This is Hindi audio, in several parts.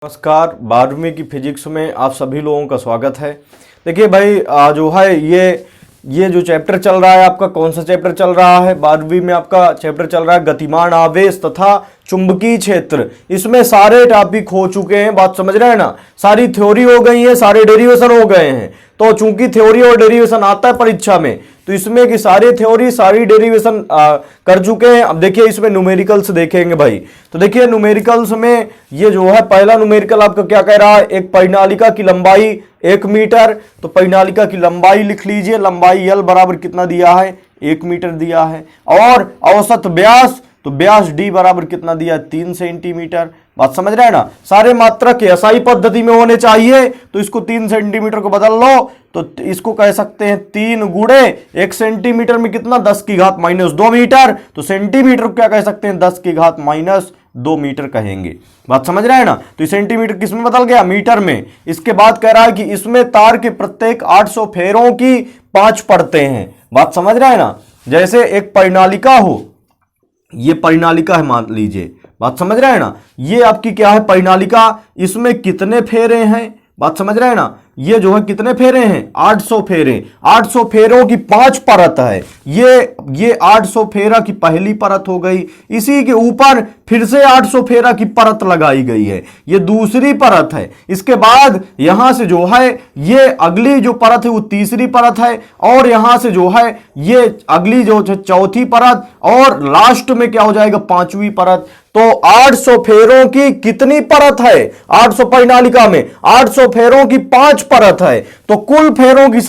नमस्कार। 12वीं की फिजिक्स में आप सभी लोगों का स्वागत है। देखिए भाई, जो है ये जो चैप्टर चल रहा है, आपका कौन सा चैप्टर चल रहा है? 12वीं में आपका चैप्टर चल रहा है गतिमान आवेश तथा चुंबकीय क्षेत्र। इसमें सारे टॉपिक हो चुके हैं, बात समझ रहे हैं ना। सारी थ्योरी हो गई है, सारे डेरिवेशन हो गए हैं। तो चूंकि थ्योरी और डेरिवेशन आता है परीक्षा में, तो इसमें की सारी थ्योरी सारी डेरिवेशन कर चुके हैं। अब देखिए इसमें न्यूमेरिकल्स देखेंगे भाई। तो देखिए न्यूमेरिकल्स में ये जो है पहला न्यूमेरिकल आपका क्या कह रहा है, एक परिनालिका की लंबाई 1 मीटर। तो परिनालिका की लंबाई लिख लीजिए, लंबाई L बराबर कितना दिया है, 1 मीटर दिया है। और औसत व्यास, तो व्यास D बराबर कितना दिया है, 3 सेंटीमीटर। बात समझ रहे हैं ना। सारे मात्रक SI पद्धति में होने चाहिए, तो इसको 3 सेंटीमीटर को बदल लो, तो इसको कह सकते हैं 3 गुणे 1 सेंटीमीटर में कितना, 10 की घात -2 मीटर। तो सेंटीमीटर को क्या कह सकते हैं, 10 की घात -2 मीटर कहेंगे। बात समझ रहे हैं ना। तो सेंटीमीटर किस में बदल गया, मीटर में। इसके बाद कह रहा है कि इसमें तार के प्रत्येक 800 फेरों की 5 परतें हैं। बात समझ रहे हैं ना। जैसे एक परिनालिका हो, ये परिनालिका है मान लीजिए, बात समझ रहे हैं ना। ये आपकी क्या है, परिनालिका। इसमें कितने फेरे हैं, बात समझ रहे हैं ना। ये जो है कितने फेरे हैं, 800 फेरे। 800 फेरों की 5 परत है। ये 800 फेरा की पहली परत हो गई। इसी के ऊपर फिर से 800 फेरा की परत लगाई गई है, ये दूसरी परत है। इसके बाद यहां से जो है ये अगली जो परत है वो तीसरी परत है, और यहां से जो है ये अगली जो चौथी परत, और लास्ट में क्या हो जाएगा, 5वीं परत। तो 800 फेरों की कितनी परत है, 800 परिनालिका में 800 फेरों की 5 परत है। तो कुल फेरों की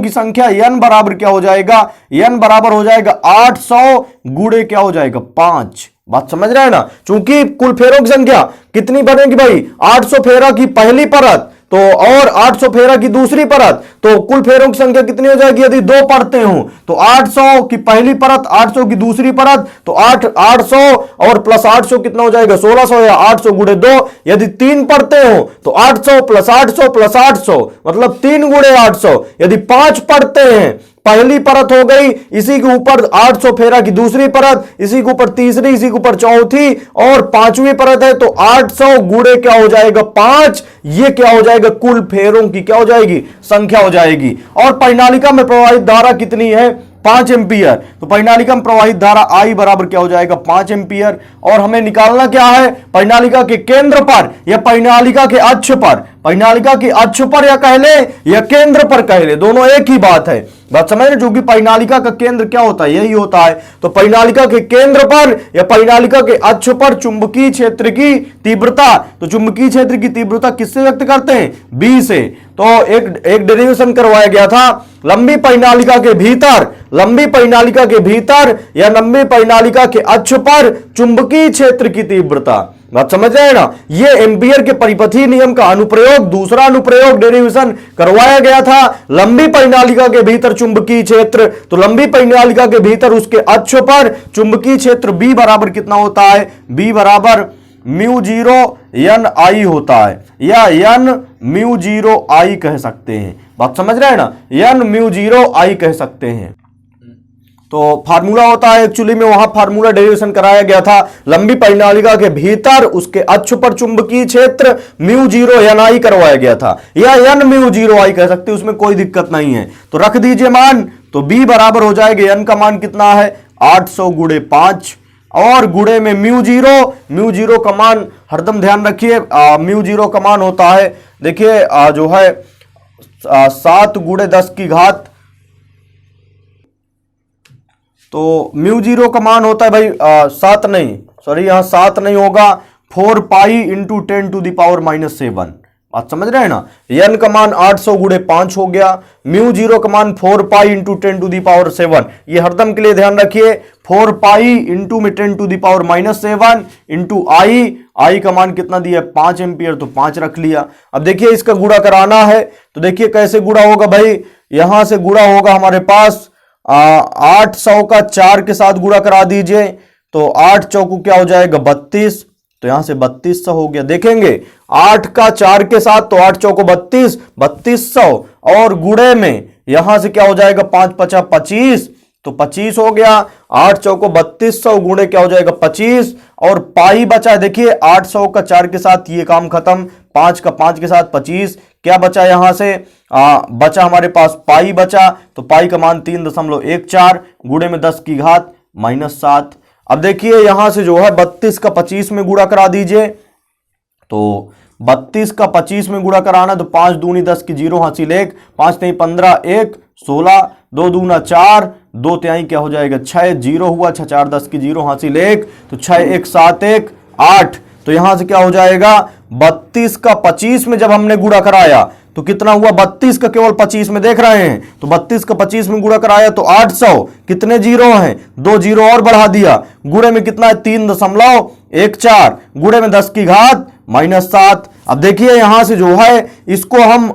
संख्या n बराबर क्या हो जाएगा, n बराबर हो जाएगा 800 गुणे क्या हो जाएगा, 5। बात समझ रहे हैं ना। चूंकि कुल फेरों की संख्या कितनी बनेगी भाई, 800 फेरा की पहली परत तो और 800 फेरा की दूसरी परत, तो कुल फेरों की संख्या कितनी हो जाएगी, यदि 2 परतें हों तो 800 की पहली परत, 800 की दूसरी परत, तो 800 और प्लस 800 कितना हो जाएगा, 1600, या 800 गुणे 2। यदि 3 परतें हों तो 800 प्लस 800 प्लस 800 मतलब 3 गुणे 800। यदि 5 परतें हैं, पहली परत हो गई, इसी के ऊपर 800 फेरा की दूसरी परत, इसी के ऊपर तीसरी, इसी के ऊपर चौथी, और 5वीं परत है, तो 800 गुणे क्या हो जाएगा, 5। ये क्या हो जाएगा, कुल फेरों की क्या हो जाएगी, संख्या हो जाएगी। और परिनालिका में प्रवाहित धारा कितनी है, 5 एम्पियर। तो परिनालिका में प्रवाहित धारा I बराबर क्या हो जाएगा, 5 एम्पियर। और हमें निकालना क्या है, परिनालिका के केंद्र पर या परिनालिका के अक्ष पर, परिनालिका के अक्ष पर या कह ले या केंद्र पर कह ले, दोनों एक ही बात है। बात समझ रहे, जो कि परिनालिका का केंद्र क्या होता है, यही होता है। तो परिनालिका के केंद्र पर या परिनालिका के अक्ष पर चुंबकीय क्षेत्र की तीव्रता, तो चुंबकीय क्षेत्र की तीव्रता किससे व्यक्त करते हैं, B से। तो एक डेरिवेशन करवाया गया था, लंबी परिनालिका के भीतर, लंबी परिनालिका के भीतर या लंबी परिनालिका के अक्ष पर चुंबकीय क्षेत्र की तीव्रता। बात समझ रहे हैं ना। ये एम्पियर के परिपथीय नियम का अनुप्रयोग, दूसरा अनुप्रयोग डेरिवेशन करवाया गया था। लंबी परिनालिका के भीतर चुंबकीय क्षेत्र, तो लंबी परिनालिका के भीतर उसके अक्ष पर चुंबकीय क्षेत्र B बराबर कितना होता है, B बराबर μ0 NI होता है, या n μ0 I कह सकते हैं। बात समझ रहे हैं ना, n μ0 I कह सकते हैं। तो फार्मूला होता है, एक्चुअली में वहां फार्मूला डेरिवेशन कराया गया था, लंबी परिनालिका के भीतर उसके अक्ष पर चुंबकीय क्षेत्र μ0 NI करवाया गया था, या n μ0 I कह सकते हैं, उसमें कोई दिक्कत नहीं है। तो रख दीजिए मान, तो B बराबर हो जाएगा, n का मान कितना है, 800 गुणे 5, और गुणे में μ0 का मान हरदम ध्यान रखिए, μ0 का मान होता है, देखिए जो है 7 गुणे 10 की घात, तो μ0 का मान होता है भाई 7 नहीं, सॉरी यहाँ 7 नहीं होगा, 4 pi into 10 to the power -7। बात समझ रहे हैं ना। n का मान 800 गुणे 5 हो गया, μ0 का मान 4 pi into 10 to the power 7। ये हरदम के लिए ध्यान रखिए, 4 पाई इंटू में 10 to the power -7 into I का मान कितना दिया है, 5 एम्पियर, तो 5 रख लिया। अब देखिए इसका गुणा कराना है, तो देखिए कैसे गुणा होगा भाई, यहां से गुणा होगा हमारे पास 800 का 4 के साथ गुणा करा दीजिए, तो 8 चौको क्या हो जाएगा, 32, तो यहां से 3200 हो गया। देखेंगे 8 का 4 के साथ, तो 8 चौको 32, 3200, और गुणे में यहां से क्या हो जाएगा, 5 पचा 25, तो 25 हो गया। 8 चौको 3200 गुणे क्या हो जाएगा 25, और पाई बचा है। देखिए 800 का 4 के साथ ये काम खत्म, 5 का 5 के साथ 25। क्या बचा यहां से बचा हमारे पास पाई बचा, तो पाई का मान 3.14 गुणे में 10 की घात -7। अब देखिए यहां से जो है 32 का 25 में गुणा करा दीजिए, तो 32 का 25 में गुणा कराना, तो 5 दूनी 10 की 0 हासिल 1, 5 नहीं 15, 1 16, 2 दूना 4, 2 त्याई क्या हो जाएगा 6, 0 हुआ, 6 4 10 की 0 हासिल 1, तो 6 1 7 1 8। तो यहां से क्या हो जाएगा 32 का 25 में जब हमने गुणा कराया तो कितना हुआ, 32 का केवल 25 में देख रहे हैं, तो 32 का 25 में गुणा कराया तो 800, कितने 0 हैं 2 0 और बढ़ा दिया, गुणे में कितना है 3.14 गुणे में 10 की घात -7। अब देखिए यहां से जो है इसको हम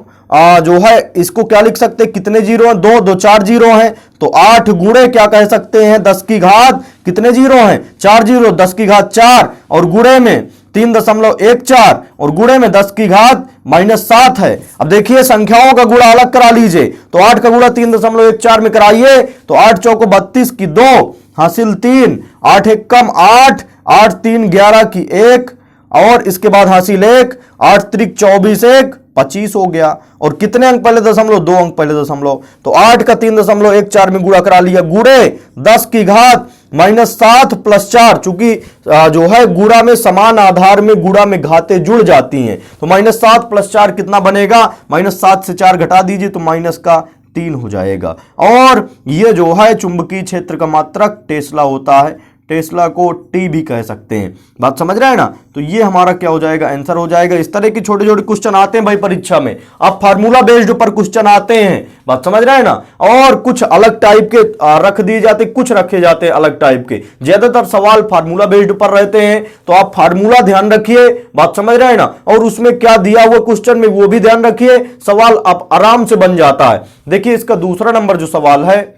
जो है इसको क्या लिख सकते हैं, कितने 0 हैं 2 2 4 0 हैं, तो 8 गुणे क्या कह सकते हैं 10 की घात कितने 0 हैं 4 0, 10 की घात 4 और गुणे में 3.14 और गुणे में 10 की घात -7 है। अब देखिए संख्याओं का गुणा अलग करा लीजिए, तो 8 का गुणा 3.14 में कराइए, तो 8 चौको 32 की 2 हासिल 3, 8 1 कम 8, 8 3 11 की 1 और इसके बाद हासिल 1, 8 त्रिक 24 1 25 हो गया। और कितने अंक पहले दशमलव 2 अंक पहले दशमलव, तो 8 का 3.14 में गुणा करा लिया, गुणे 10 की घात -7 + 4, चूंकि जो है गुणा में समान आधार में गुणा में घातें जुड़ जाती हैं, तो -7 + 4 कितना बनेगा, -7 से 4 घटा दीजिए तो -3 हो जाएगा। और ये जो है चुंबकीय क्षेत्र का मात्रक टेस्ला होता है, टेस्ला को टी भी कह सकते हैं, बात समझ रहे हैं ना। तो ये हमारा क्या हो जाएगा, आंसर हो जाएगा। इस तरह की छोटे छोटे क्वेश्चन आते हैं भाई परीक्षा में, अब फार्मूला बेस्ड पर क्वेश्चन आते हैं, बात समझ रहे हैं ना। और कुछ अलग टाइप के रख दिए जाते, कुछ रखे जाते हैं अलग टाइप के, ज्यादातर सवाल फार्मूला बेस्ड पर रहते हैं, तो आप फार्मूला ध्यान रखिए, बात समझ रहे हैं ना। और उसमें क्या दिया हुआ क्वेश्चन में वो भी ध्यान रखिए, सवाल आप आराम से बन जाता है। देखिए इसका दूसरा नंबर जो सवाल है,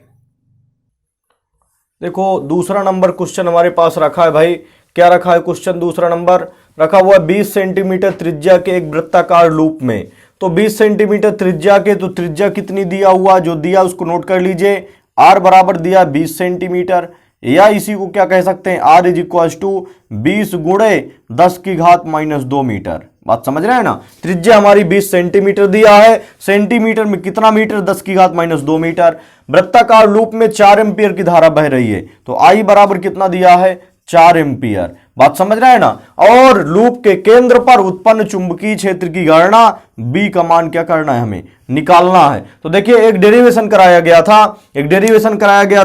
देखो दूसरा नंबर क्वेश्चन हमारे पास रखा है भाई, क्या रखा है क्वेश्चन, दूसरा नंबर रखा हुआ है 20 सेंटीमीटर त्रिज्या के एक वृत्ताकार लूप में। तो 20 सेंटीमीटर त्रिज्या के, तो त्रिज्या कितनी दिया हुआ, जो दिया उसको नोट कर लीजिए, r बराबर दिया 20 सेंटीमीटर, या इसी को क्या कह सकते हैं r = 20 गुणे 10 की घात -2 मीटर, बात समझ रहे हैं ना। त्रिज्या हमारी 20 सेंटीमीटर दिया है, सेंटीमीटर में कितना मीटर, 10 की घात -2 मीटर। वृत्ताकार लूप में 4 एम्पियर की धारा बह रही है, तो I बराबर कितना दिया है 4 एम्पियर, बात समझ रहे हैं ना। और लूप के केंद्र पर उत्पन्न चुंबकीय क्षेत्र की गणना, B का मान क्या करना है, हमें निकालना है। तो देखिए एक डेरिवेशन कराया गया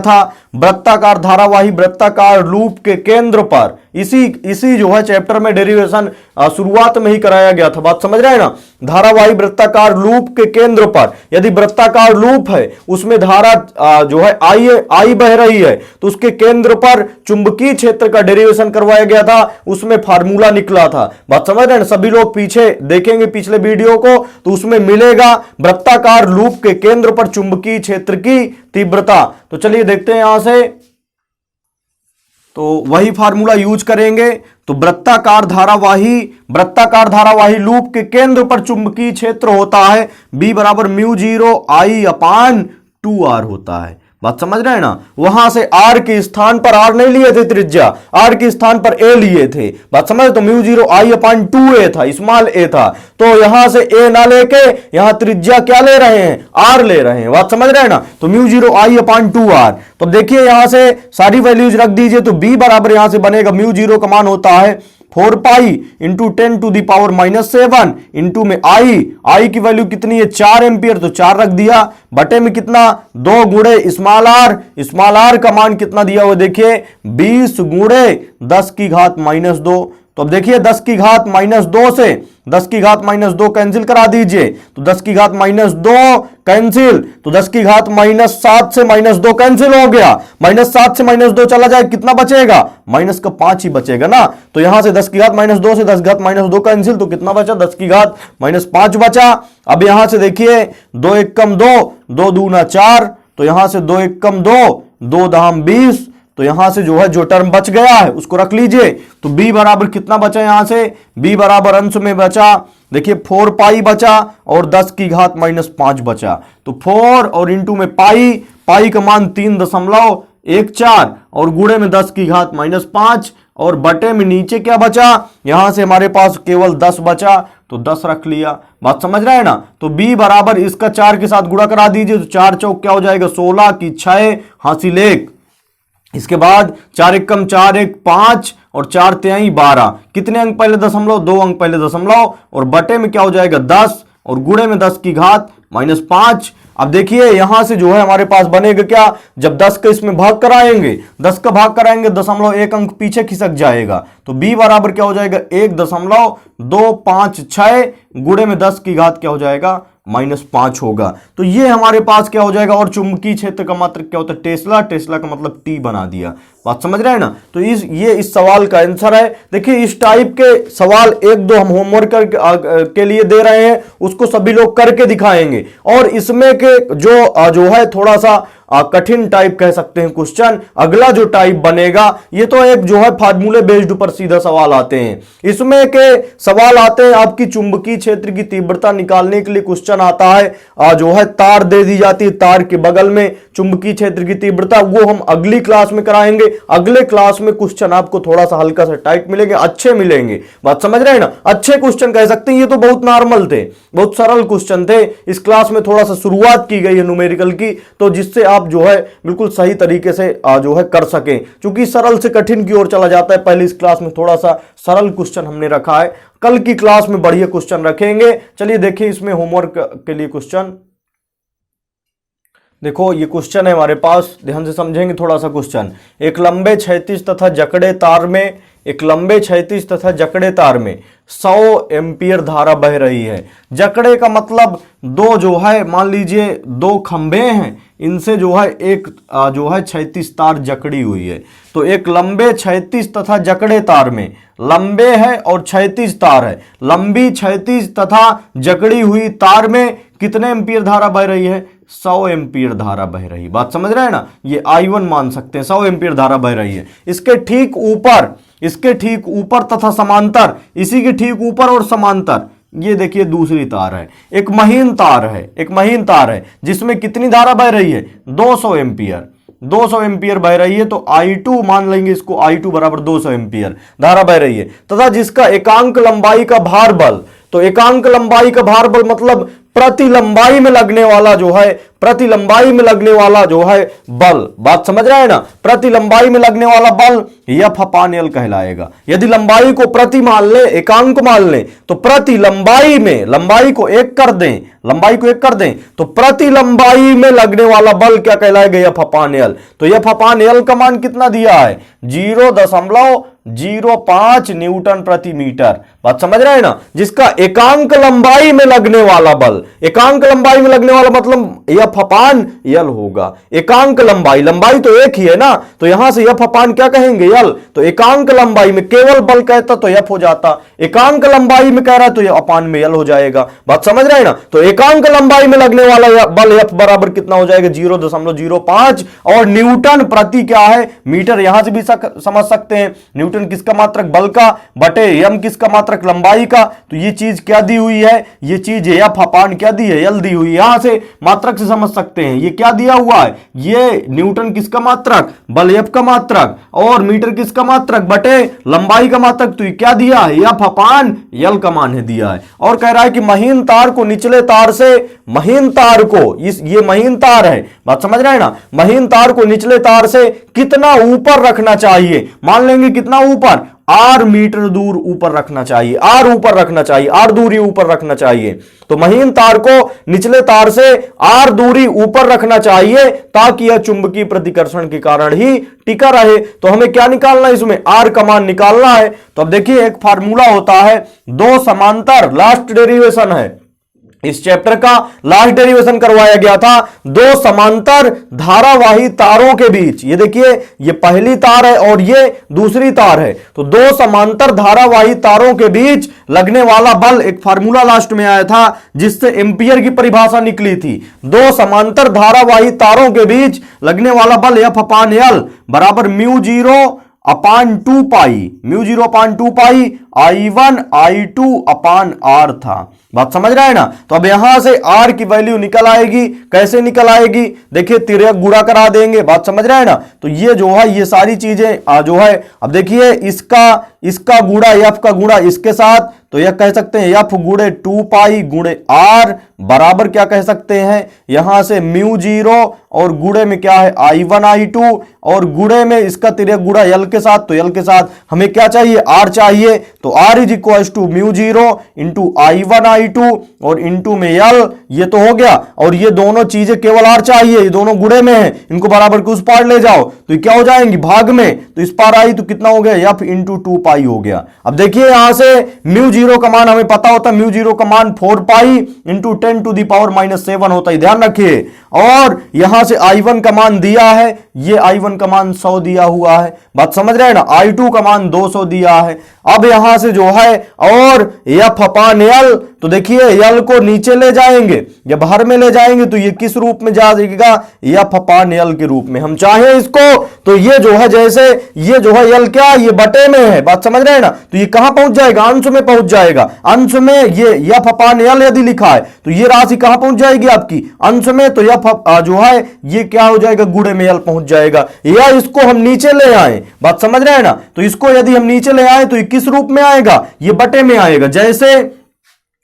था, वृत्ताकार धारावाही वृत्ताकार लूप के केंद्र पर, इसी जो है चैप्टर में डेरिवेशन शुरुआत में ही कराया गया था, बात समझ रहे हैं ना। धारावाही वृत्ताकार लूप के केंद्र पर, यदि वृत्ताकार लूप है उसमें धारा जो है आई बह रही है, तो उसके केंद्र पर चुंबकीय क्षेत्र का डेरिवेशन करवाया गया था, उसमें फार्मूला निकला था, बात समझ रहे हैं। सभी लोग पीछे देखेंगे पिछले वीडियो को, तो उसमें मिलेगा वृत्ताकार लूप के केंद्र पर चुंबकीय क्षेत्र की तीव्रता। तो चलिए देखते हैं यहां से, तो वही फार्मूला यूज करेंगे। तो वृत्ताकार धारावाही लूप के केंद्र पर चुंबकीय क्षेत्र होता है B बराबर μ0 I/2R होता है, बात समझ रहे हैं ना। वहां से R के स्थान पर R नहीं लिए थे त्रिज्या, R के स्थान पर A लिए थे, बात समझ, तो μ0 I/2A था, स्मॉल a था। तो यहां से A ना लेके यहां त्रिज्या क्या ले रहे हैं, R ले रहे हैं, बात समझ रहे हैं ना। तो μ0 I/2R। तो देखिए यहां से सारी वैल्यूज रख दीजिए, तो B बराबर यहां से बनेगा μ0 का मान होता है 4 pi into 10 to the power -7 into में आई की वैल्यू कितनी है 4 एम्पियर, तो 4 रख दिया, बटे में कितना 2 गुणे स्मॉल आर का मान कितना दिया हुआ देखिए 20 गुणे 10 की घात -2। तो अब देखिए 10 की घात -2 से 10 की घात -2 कैंसिल करा दीजिए, तो 10 की घात -2 कैंसिल, तो 10 की घात -7 से -2 कैंसिल हो गया, -7 से -2 चला जाए कितना बचेगा, -5 ही बचेगा ना। तो यहां से 10 की घात -2 से 10 की घात -2 कैंसिल, तो कितना बचा 10 की घात -5 बचा। अब यहां से देखिए 2 1 कम 2, 2 दूना 4, तो यहां से 2 1 कम 2, 2 दाम 20, तो यहां से जो है जो टर्म बच गया है उसको रख लीजिए। तो B बराबर कितना बचा, यहां से B बराबर अंश में बचा देखिए 4 पाई बचा और 10 की घात -5 बचा, तो 4 और इंटू में पाई का मान 3.14 और गुणे में 10 की घात -5 और बटे में नीचे क्या बचा, यहां से हमारे पास केवल 10 बचा तो 10 रख लिया। बात समझ रहे हैं ना। तो b बराबर इसका 4 के साथ गुणा करा दीजिए, तो 4 चौक क्या हो जाएगा 16 की 6 हासिल 1। इसके बाद 4 एकम 4 1 5 और 4 तिहाई 12, कितने अंक पहले दशमलव, 2 अंक पहले दशमलव और बटे में क्या हो जाएगा 10 और गुणे में 10 की घात -5। अब देखिए यहां से जो है हमारे पास बनेगा क्या, जब 10 का इसमें भाग कराएंगे, 10 का भाग कराएंगे 0.1 अंक पीछे खिसक जाएगा, तो b बराबर क्या हो जाएगा 1.256 गुणे में 10 की घात क्या हो जाएगा -5 होगा। तो ये हमारे पास क्या हो जाएगा, और चुंबकीय क्षेत्र का मात्रक क्या होता है टेस्ला, टेस्ला का मतलब टी बना दिया। बात समझ रहे हैं ना। तो इस सवाल का आंसर है। देखिए इस टाइप के सवाल 1-2 हम होमवर्क के लिए दे रहे हैं, उसको सभी लोग करके दिखाएंगे। और इसमें के जो है थोड़ा सा कठिन टाइप कह सकते हैं क्वेश्चन, अगला जो टाइप बनेगा ये तो एक जो है फार्मूले बेस्ड पर सीधा सवाल आते हैं। इसमें के सवाल आते हैं आपकी चुंबकीय क्षेत्र की तीव्रता निकालने के लिए क्वेश्चन आता है, जो है तार दे दी जाती है, तार के बगल में चुंबकीय क्षेत्र की तीव्रता, वो हम अगली क्लास में कराएंगे। अगले क्लास में क्वेश्चन आपको थोड़ा सा हल्का सा टाइट मिलेंगे, अच्छे मिलेंगे। बात समझ रहे हैं ना, अच्छे क्वेश्चन कह सकते हैं। ये तो बहुत नॉर्मल थे, बहुत सरल क्वेश्चन थे। इस क्लास में थोड़ा सा शुरुआत की गई है न्यूमेरिकल की, तो जिससे आप जो है बिल्कुल सही तरीके से जो है कर सकें, क्योंकि सरल से कठिन की ओर चला जाता है। पहले इस क्लास में थोड़ा सा सरल क्वेश्चन हमने रखा है, कल की क्लास में बढ़िया क्वेश्चन रखेंगे। चलिए देखिए इसमें होमवर्क के लिए क्वेश्चन, देखो ये क्वेश्चन है हमारे पास, ध्यान से समझेंगे थोड़ा सा क्वेश्चन। एक लंबे क्षैतिज तथा जकड़े तार में, एक लंबे क्षैतिज तथा जकड़े तार में 100 एम्पीयर धारा बह रही है। जकड़े का मतलब दो जो है मान लीजिए 2 खंभे हैं, इनसे जो है एक जो है क्षैतिज तार जकड़ी हुई है। तो एक लंबे क्षैतिज तथा जकड़े तार में, लंबे है और क्षैतिज तार है, लंबी क्षैतिज तथा जकड़ी हुई तार में कितने एम्पीयर धारा बह रही है, 100 एम्पीयर धारा बह रही। बात समझ रहे हैं ना, ये I1 मान सकते हैं, 100 एम्पीयर धारा बह रही है। इसके ठीक ऊपर तथा समांतर, इसी के ठीक ऊपर और समांतर ये देखिए दूसरी तार है, एक महीन तार है जिसमें कितनी धारा बह रही है 200 एम्पीयर बह रही है। तो I2 मान लेंगे इसको, I2 बराबर 200 एम्पीयर धारा बह रही है, तथा जिसका एकांक लंबाई का भार बल, तो एकांक लंबाई का भार बल मतलब प्रति लंबाई में लगने वाला जो है बल। बात समझ रहे हैं ना, प्रति लंबाई में लगने वाला बल F अपान L कहलाएगा। यदि लंबाई को प्रति मान ले, एकांक मान ले, तो प्रति लंबाई में, लंबाई को एक कर दें, तो प्रति लंबाई में लगने वाला बल क्या कहलाएगा F अपान L। तो F अपान L का मान कितना दिया है 0.05 न्यूटन प्रति मीटर। बात समझ रहे हैं ना, जिसका एकांक लंबाई में लगने वाला बल, एकांक लंबाई में लगने वाला मतलब F अपान L होगा। एकांक लंबाई तो एक ही है ना, तो यहां से F अपान क्या कहेंगे L। तो एकांक लंबाई में केवल बल कहता तो F हो जाता, एकांक लंबाई में कह रहा है तो F अपान में L हो जाएगा। बात समझ रहे हैं ना। तो एकांक लंबाई में लगने वाला बल F बराबर कितना हो जाएगा 0.05 और न्यूटन प्रति क्या है मीटर। यहां से भी समझ सकते हैं, न्यूटन किसका मात्रक बल का बटे m किसका मात्रक लंबाई का। तो ये चीज क्या दी हुई है, ये चीज F अपान क्या दी है L दी हुई है। यहां से मात्रक से समझ सकते हैं, ये क्या दिया हुआ है, ये न्यूटन किसका मात्रक बल F का मात्रक और मीटर किसका मात्रक बटे लंबाई का मात्रक। तो ये क्या दिया है F अपान L का मान है दिया है। और कह रहा है कि महीन तार को निचले तार से, महीन तार को, ये महीन तार है, बात समझ रहे हैं ना, महीन तार को निचले तार से कितना ऊपर रखना चाहिए। मान लेंगे कितना ऊपर, R मीटर दूर ऊपर रखना चाहिए, R दूरी ऊपर रखना चाहिए। तो महीन तार को निचले तार से R दूरी ऊपर रखना चाहिए ताकि यह चुंबकीय प्रतिकर्षण के कारण ही टिका रहे। तो हमें क्या निकालना है, इसमें R का मान निकालना है। तो अब देखिए एक फार्मूला होता है, दो समांतर, लास्ट डेरिवेशन है इस चैप्टर का, लास्ट डेरिवेशन करवाया गया था, दो समांतर धारावाही तारों के बीच। ये देखिए ये पहली तार है और ये दूसरी तार है, तो दो समांतर धारावाही तारों के बीच लगने वाला बल, एक फार्मूला लास्ट में आया था जिससे एम्पियर की परिभाषा निकली थी। दो समांतर धारावाही तारों के बीच लगने वाला बल F अपान L बराबर म्यू 0 अपान 2 पाई, म्यू 0 अपान 2 पाई I1 I2 अपान R था। बात समझ रहे हैं ना। तो अब यहां से R की वैल्यू निकल आएगी। कैसे निकल आएगी, देखिए तिर्यक गुणा करा देंगे। बात समझ रहे हैं ना। तो ये जो है ये सारी चीजें जो है, अब देखिए इसका गुणा f का गुणा इसके साथ, तो यह कह सकते हैं f गुणे 2 पाई गुणे R बराबर क्या कह सकते हैं, यहां से म्यू 0 और गुणे में क्या है I1 I2 और गुणे में इसका तिर्यक गुणा L के साथ, तो L के साथ हमें क्या चाहिए, R चाहिए। तो R is equal to mu 0 into I1 I2 और इंटू में L, ये तो हो गया। और ये दोनों चीजें केवल R चाहिए, ये दोनों गुणे में है, इनको बराबर के उस पार ले जाओ तो ये क्या हो जाएंगी भाग में, तो इस पार आई तो कितना हो गया f इंटू 2 पाई हो गया। अब देखिए यहां से म्यू 0 का मान हमें पता होता है, म्यू 0 का मान 4 pi into 10 to the power -7 होता है, ध्यान रखिए। और यहां से I1 का मान दिया है, ये I1 का मान 100 दिया हुआ है। बात समझ रहे हैं ना। I2 का मान 200 दिया है। अब यहां से जो है और f अपान L, तो देखिए L को नीचे ले जाएंगे, जब बाहर में ले जाएंगे तो ये किस रूप में जाएगा, f अपान L के रूप में। हम चाहें इसको तो ये जो है जैसे ये जो है L क्या, ये बटे में है। बात समझ रहे हैं ना। तो ये कहां पहुंच जाएगा, अंश में पहुंच जाएगा। अंश में ये f अपान L यदि लिखा है तो ये राशि कहां पहुंच जाएगी आपकी अंश में, तो f जो है ये क्या हो जाएगा, गुणे में L पहुंच जाएगा। या इसको हम नीचे ले आए, बात समझ रहे हैं ना। तो इसको यदि हम नीचे ले आए तो ये किस रूप में आएगा, ये बटे में आएगा। जैसे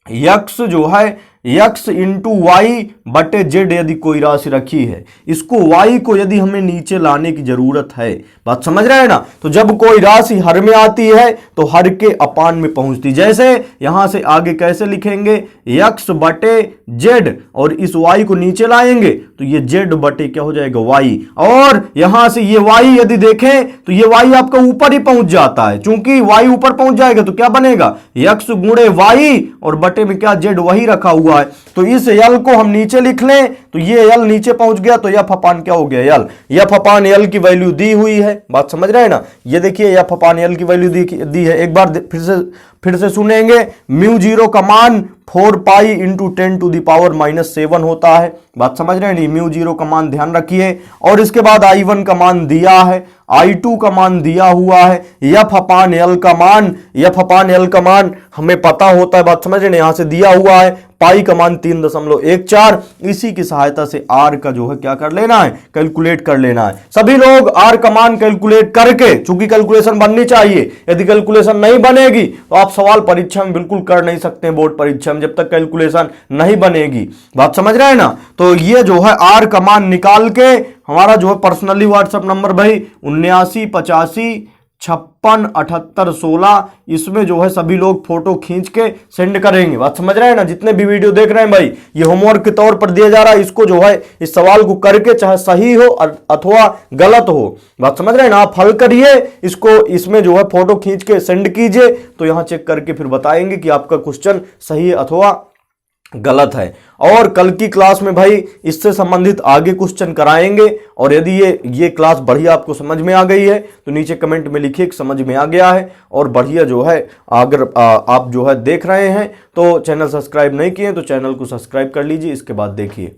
x जो है x इंटू वाई बटे जेड यदि कोई राशि रखी है, इसको y को यदि हमें नीचे लाने की जरूरत है, बात समझ रहे हैं ना। तो जब कोई राशि हर में आती है तो हर के अपान में पहुंचती, जैसे यहां से आगे कैसे लिखेंगे x बटे जेड और इस y को नीचे लाएंगे तो ये जेड बटे क्या हो जाएगा y, और यहां से ये y यदि देखें तो ये y आपका ऊपर ही पहुंच जाता है। चूंकि y ऊपर पहुंच जाएगा तो क्या बनेगा x गुणे y और बटे में क्या जेड वही रखा हुआ है। तो इस L को हम नीचे लिख लें तो ये L नीचे पहुंच गया, तो f अपान क्या हो गया L, f अपान L की वैल्यू दी हुई है। बात समझ रहे हैं ना। ये देखिए f अपान L की वैल्यू दी है। एक बार फिर से सुनेंगे, म्यू 0 का मान 4 pi into 10 to the power -7 होता है। बात समझ रहे हैं, म्यू 0 का मान ध्यान रखिए। और इसके बाद I1 का मान दिया है, I2 का मान दिया हुआ है, f अपान L का मान हमें पता होता है। बात समझ रहे हैं, यहां से दिया हुआ है, पाई का मान 3.14। इसी की सहायता से R का जो है क्या कर लेना है, कैलकुलेट कर लेना है। सभी लोग R का मान कैलकुलेट करके, चूंकि कैलकुलेशन बननी चाहिए, यदि कैलकुलेशन नहीं बनेगी तो आप सवाल परीक्षा में बिल्कुल कर नहीं सकते हैं, बोर्ड परीक्षा में, जब तक कैलकुलेशन नहीं बनेगी। बात समझ रहे हैं ना। तो ये जो है R का मान निकाल के हमारा जो है पर्सनली व्हाट्सएप नंबर भाई 7985567816, इसमें जो है सभी लोग फोटो खींच के सेंड करेंगे। बात समझ रहे हैं ना। जितने भी वीडियो देख रहे हैं भाई, ये होमवर्क के तौर पर दिया जा रहा है, इसको जो है इस सवाल को करके, चाहे सही हो अथवा गलत हो, बात समझ रहे हैं ना, आप हल करिए इसको, इसमें जो है फोटो खींच के सेंड कीजिए, तो यहां चेक करके फिर बताएंगे कि आपका क्वेश्चन सही है अथवा गलत है। और कल की क्लास में भाई इससे संबंधित आगे क्वेश्चन कराएंगे। और यदि ये क्लास बढ़िया आपको समझ में आ गई है तो नीचे कमेंट में लिखिए कि समझ में आ गया है। और बढ़िया जो है अगर आप जो है देख रहे हैं तो चैनल सब्सक्राइब नहीं किए तो चैनल को सब्सक्राइब कर लीजिए, इसके बाद देखिए।